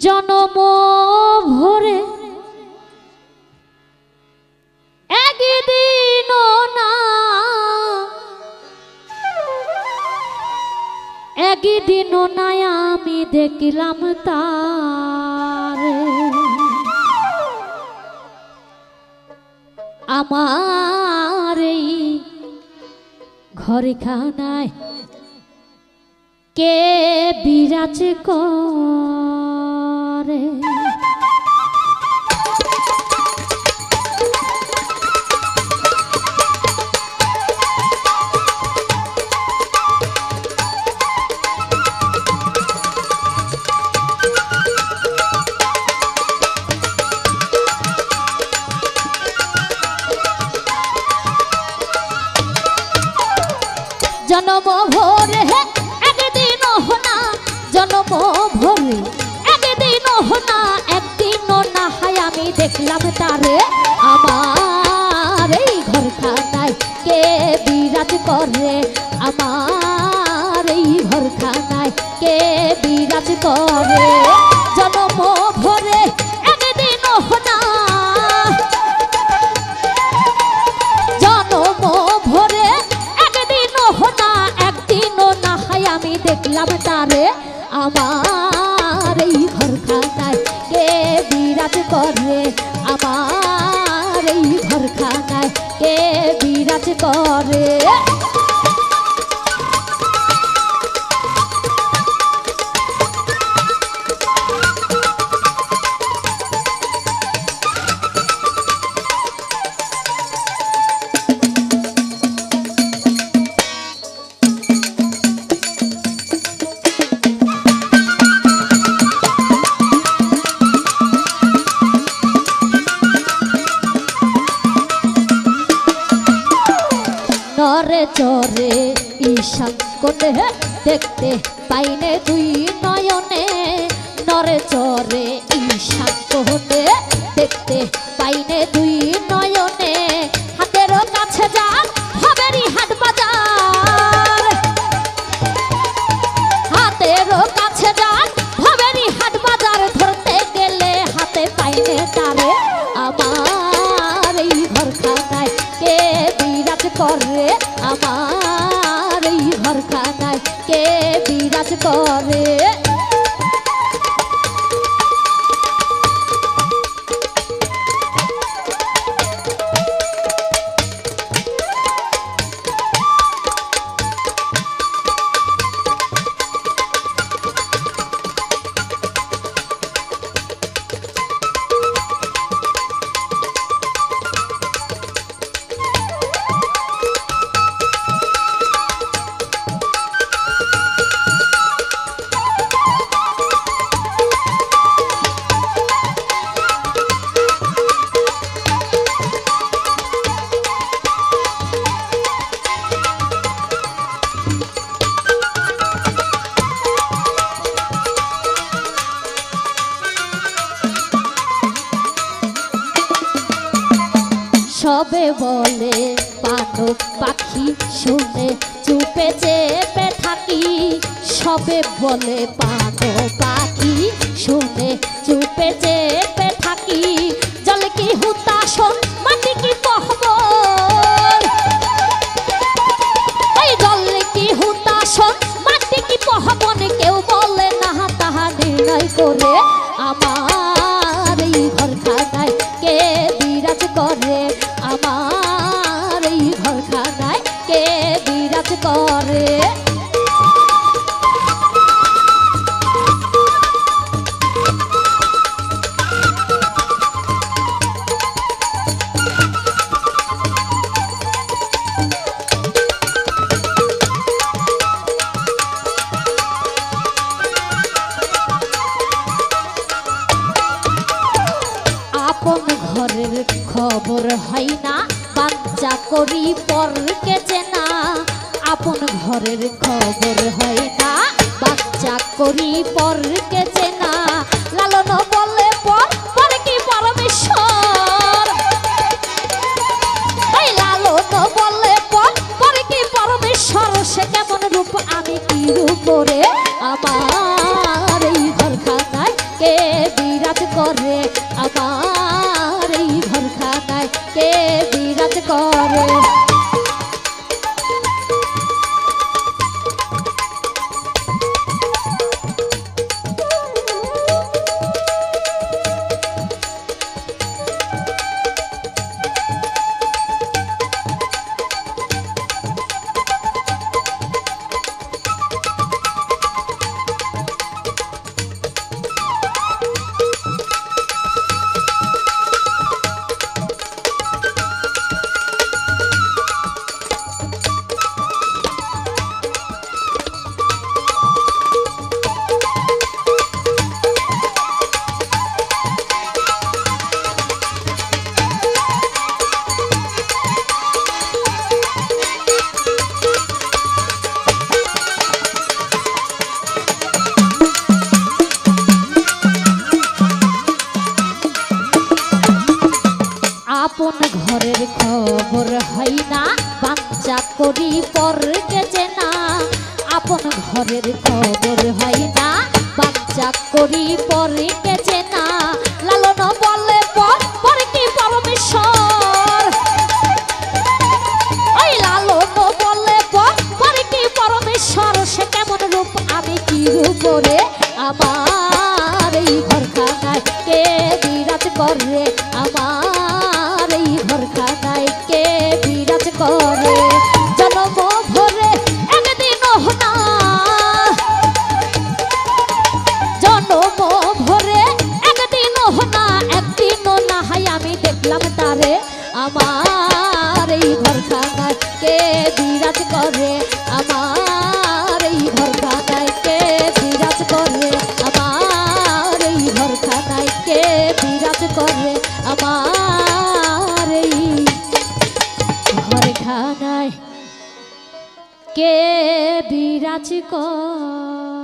জনম ভরে একদিন না একদিন না আমি দেখলাম তার আমার এই ঘরখানায় কে বিরাজ করে জনম ভরে একদিন না জনম ভরে একদিন না একদিন না হায় আমি দেখলাম তারে আমার এই ঘরখানায় কে বিরাজ করে আমার এই ঘরখানায় কে বিরাজ করে জনম ভরে একদিন না জনম ভরে আমি দেখলাম তারে আমার এই ঘরখানায় কে বিরাজ করে আমার এই ঘরখানায় কে বিরাজ করে নরে চরে ঈশান কোণে দেখতে পাইনে দুই নয়নে নরে চরে ঈশান কোণে দেখতে পাইনে দুই নয়নে হাতের কাছে যান হবেরি হাট বাজার হাতের কাছে যান হবেরি হাট বাজার ধরতে গেলে হাতে পাইনে তারে আমার এই ঘরখানায় কে বিরাজ করে আমার এই ঘরখানায় কে বিরাজ করে সবে বলে পানক পাখি শুনে চুপে চেপে থাকি সবে বলে পানক পাখি শুনে চুপে চেপে থাকি জল কি হুতাশন মাটি কি পহবল এই জল কি হুতাশন মাটি কি পহবন কেউ বলে না তাহা নির্ণয় করে আমার এই ঘরখানায় কে বিরাজ করে আমার এই ঘরখানায় কে বিরাজ করে আপন ঘরের খবর হয় না বাচ্চা করি পরকে চেনা আপন ঘরের খবর হয় না বাচ্চা করি পরকে চেনা লালন বলে পর কি পরমেশ্বর এই লালন বলে পর কি পরমেশ্বর সে কেমন রূপ আমি কি রূপ করে আমার এই ঘরখানায় বিরাজ করে আমার এই ঘরখানায় কে বিরাজ করে আপন ঘরের খবর হয় না বাচ্চা করি পরকে চেনা আপন ঘরের খবর হয় না বাচ্চা করি পরকে চেনা লালন বলে পর কি পরমেশ্বর ওই লালন বলে পর কি পরমেশ্বর সে কেমন রূপ আমি কি রূপ রে আমার এই ঘরখানায় কে বিরাজ করে আমার এই ঘরখানায় কে বিরাজ করে জন্ম ভরে একদিন না জন্ম ভরে একদিন না একদিন না হাই আমি দেখলাম তারে আমার এই ঘরখানায় কে বিরাজ করে আমার এই ঘরখানায় কে বিরাজ করে আমার এই ঘরখানায় কে বিরাজ করে আমার এই ঘরখানায় কে বিরাজ করে